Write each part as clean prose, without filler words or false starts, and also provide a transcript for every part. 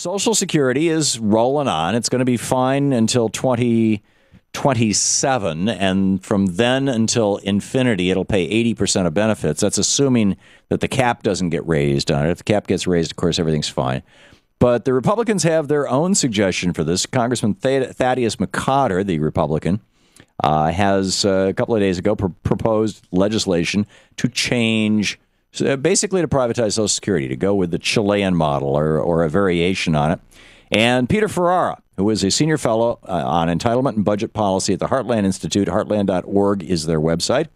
Social Security is rolling on. It's going to be fine until 2027, and from then until infinity, it'll pay 80% of benefits. That's assuming that the cap doesn't get raised on it. If the cap gets raised, of course, everything's fine. But the Republicans have their own suggestion for this. Congressman Thaddeus McCotter, the Republican, has a couple of days ago proposed legislation to change, basically to privatize Social Security, to go with the Chilean model or a variation on it. And Peter Ferrara, who is a senior fellow on entitlement and budget policy at the Heartland Institute, heartland.org is their website,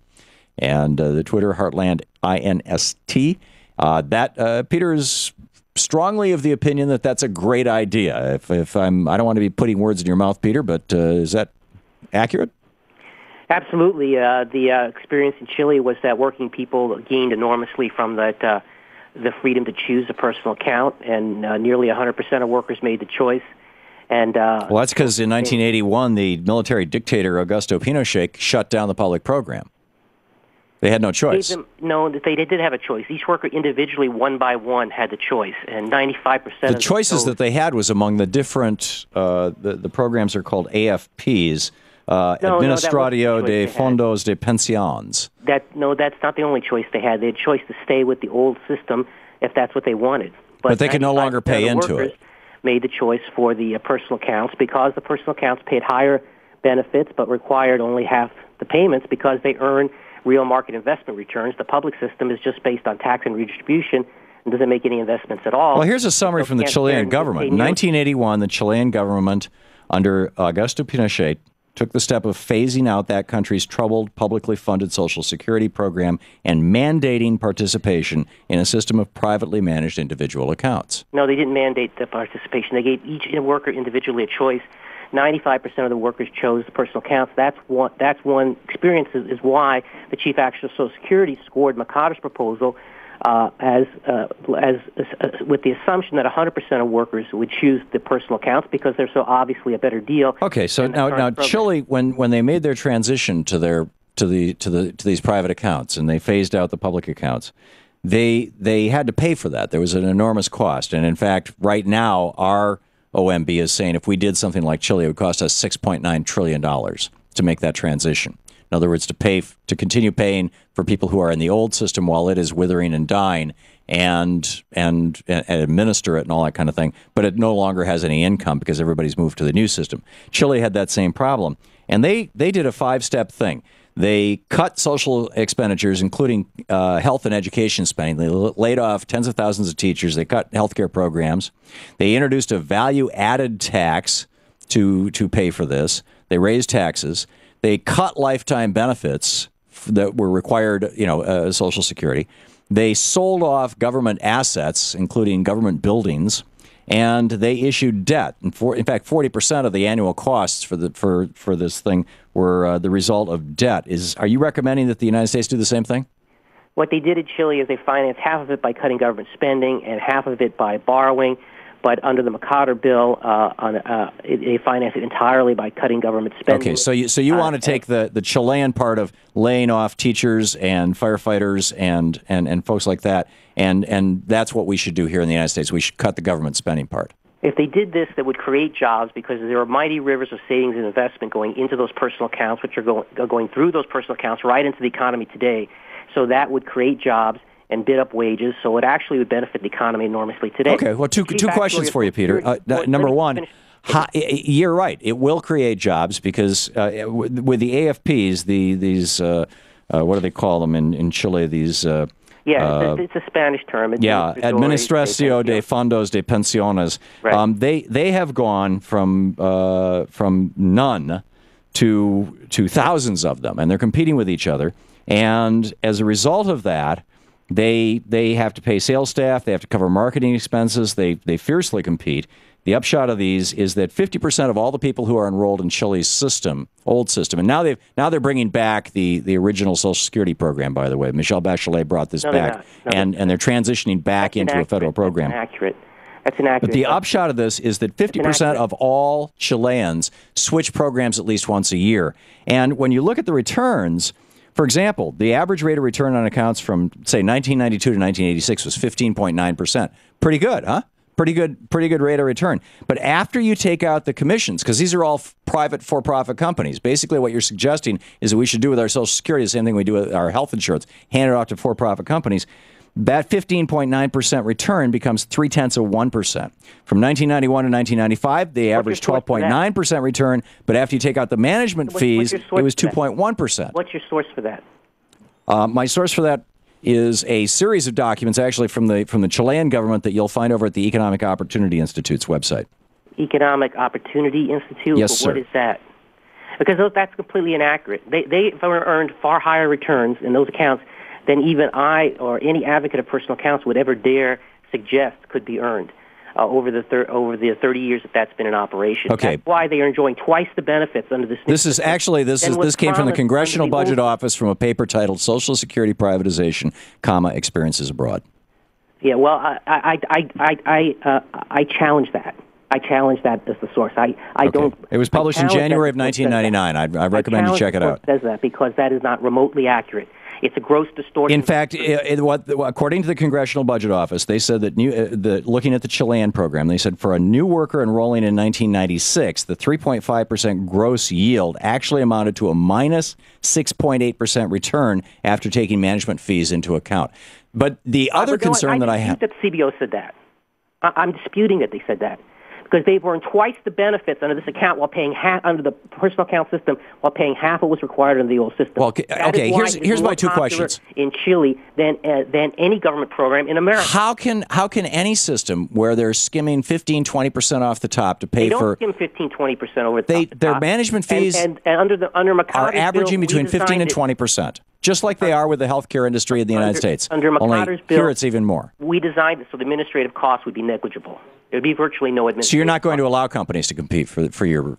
and the Twitter, Heartland, INST. Peter is strongly of the opinion that that's a great idea. I don't want to be putting words in your mouth, Peter, but is that accurate? Absolutely. The experience in Chile was that working people gained enormously from that the freedom to choose a personal account, and nearly 100% of workers made the choice. And well, that's because in 1981, the military dictator Augusto Pinochet shut down the public program. They had no choice. No, they did have a choice. Each worker individually, one by one, had the choice, and 95% the choices that they had was among the different, the programs are called AFPs, Administradio de Fondos de Pensiones. That's not the only choice they had. They had a choice to stay with the old system if that's what they wanted. But they could no longer pay into it. Made the choice for the personal accounts because the personal accounts paid higher benefits but required only half the payments because they earn real market investment returns. The public system is just based on tax and redistribution and doesn't make any investments at all. Well, here's a summary from the Chilean government. In 1981, the Chilean government under Augusto Pinochet took the step of phasing out that country's troubled, publicly funded Social Security program and mandating participation in a system of privately managed individual accounts. No, they didn't mandate the participation. They gave each worker individually a choice. 95% of the workers chose the personal accounts. That's one experience is why the Chief Actuary of Social Security scored McCotter's proposal with the assumption that 100% of workers would choose the personal accounts because they're so obviously a better deal. Okay, so now Chile, when they made their transition to these private accounts and they phased out the public accounts, they had to pay for that. There was an enormous cost, and in fact, right now our OMB is saying if we did something like Chile, it would cost us $6.9 trillion to make that transition. In other words, to continue paying for people who are in the old system while it is withering and dying, and administer it and all that kind of thing. But it no longer has any income because everybody's moved to the new system. Chile had that same problem, and they did a 5-step thing. They cut social expenditures, including health and education spending. They laid off tens of thousands of teachers. They cut healthcare programs. They introduced a value-added tax to pay for this. They raised taxes. They cut lifetime benefits that were required, Social Security. They sold off government assets, including government buildings, and they issued debt. In fact, 40% of the annual costs for this thing were the result of debt. Are you recommending that the United States do the same thing? What they did in Chile is they financed half of it by cutting government spending and half of it by borrowing. But under the McCotter bill, they finance it entirely by cutting government spending. Okay, so you want to take the Chilean part of laying off teachers and firefighters and folks like that, and that's what we should do here in the United States. We should cut the government spending part. If they did this, that would create jobs because there are mighty rivers of savings and investment going into those personal accounts, which are going through those personal accounts right into the economy today. So that would create jobs and bid up wages, so it actually would benefit the economy enormously today. Okay, well, two questions for you, Peter. Number one, you're right. It will create jobs because with the AFPs, these what do they call them in Chile? These it's a Spanish term. Administracio de Fondos de Pensiones. Right. They have gone from none to thousands of them, and they're competing with each other. And as a result of that, they have to pay sales staff. They have to cover marketing expenses. They fiercely compete. The upshot of these is that 50% of all the people who are enrolled in Chile's old system, and now they're bringing back the original Social Security program. By the way, Michelle Bachelet brought this back, and they're transitioning back into a federal program. That's inaccurate. But the upshot of this is that 50% of all Chileans switch programs at least once a year. And when you look at the returns, for example, the average rate of return on accounts from, say, 1992 to 1986 was 15.9%. Pretty good, huh? Pretty good rate of return. But after you take out the commissions, because these are all private for-profit companies, basically what you're suggesting is that we should do with our Social Security the same thing we do with our health insurance, hand it off to for-profit companies. That 15.9% return becomes 0.3%. From 1991 to 1995, they averaged 12.9% return, but after you take out the management fees, it was 2.1%. What's your source for that? My source for that is a series of documents, actually from the Chilean government, that you'll find over at the Economic Opportunity Institute's website. Economic Opportunity Institute? Yes, sir. What is that? Because that's completely inaccurate. They earned far higher returns in those accounts than even I or any advocate of personal accounts would ever dare suggest could be earned over the 30 years that's been in operation. Okay. That's why they are enjoying twice the benefits under this. This came from the Congressional Budget Office from a paper titled "Social Security Privatization, Experiences Abroad." Yeah, well, I challenge that. I challenge that as the source. I don't. It was published in January of 1999. I recommend you check it out. It says that because that is not remotely accurate. It's a gross distortion. In fact, according to the Congressional Budget Office, they said that looking at the Chilean program, they said for a new worker enrolling in 1996, the 3.5% gross yield actually amounted to a minus 6.8% return after taking management fees into account. But the other concern that I have... I dispute that CBO said that. I'm disputing that they said that. Because they've earned twice the benefits under this account while paying half under the personal account system, while paying half what was required under the old system. Well, okay. Here's my two questions. In Chile, than any government program in America. How can any system where they're skimming 15-20% off the top to pay for? They don't skim 15-20% over the top. Their management fees and under are averaging between 15 and 20%. Just like they are with the healthcare industry in the United States. Under McCarter's bill, here it's even more. We designed it so the administrative costs would be negligible. There would be virtually no administrative. So you're not going to allow companies to compete for your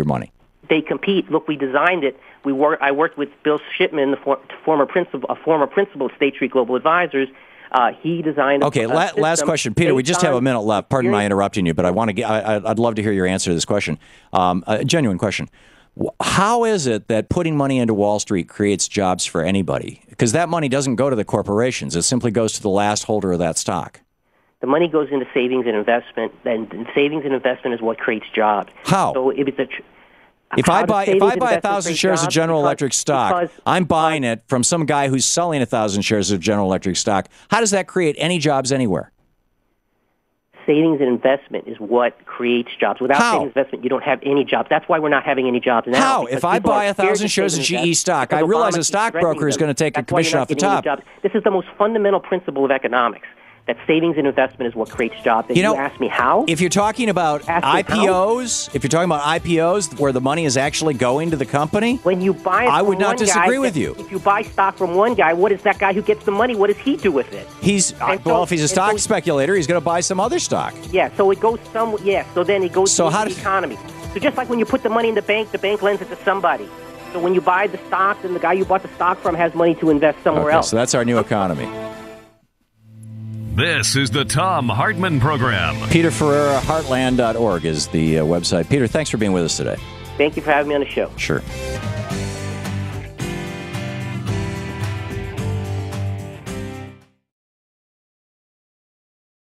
money. They compete. Look, we designed it. I worked with Bill Shipman, a former principal of State Street Global Advisors. He designed. Okay, last question, Peter. We just have a minute left. Pardon my interrupting you, but I'd love to hear your answer to this question. A genuine question. How is it that putting money into Wall Street creates jobs for anybody? Because that money doesn't go to the corporations. It simply goes to the last holder of that stock. The money goes into savings and investment, and savings and investment is what creates jobs. How? So if I buy 1,000 shares of General Electric stock, I'm buying it from some guy who's selling 1,000 shares of General Electric stock. How does that create any jobs anywhere? Savings and investment is what creates jobs. Without savings and investment, you don't have any jobs. That's why we're not having any jobs now. How? If I buy 1,000 shares of GE stock, I realize a stockbroker is going to take a commission off the top. This is the most fundamental principle of economics. That savings and investment is what creates jobs. And you ask me how? If you're talking about IPOs, where the money is actually going to the company, when you buy it I would not disagree with you. If you buy stock from one guy, what is that guy who gets the money? What does he do with it? If he's a stock speculator, he's going to buy some other stock. Yeah, so it goes so then it goes to the economy. So just like when you put the money in the bank lends it to somebody. So when you buy the stock, then the guy you bought the stock from has money to invest somewhere else. So that's our new economy. This is the Thom Hartmann Program. Peter Ferrara, Heartland.org is the website. Peter, thanks for being with us today. Thank you for having me on the show. Sure.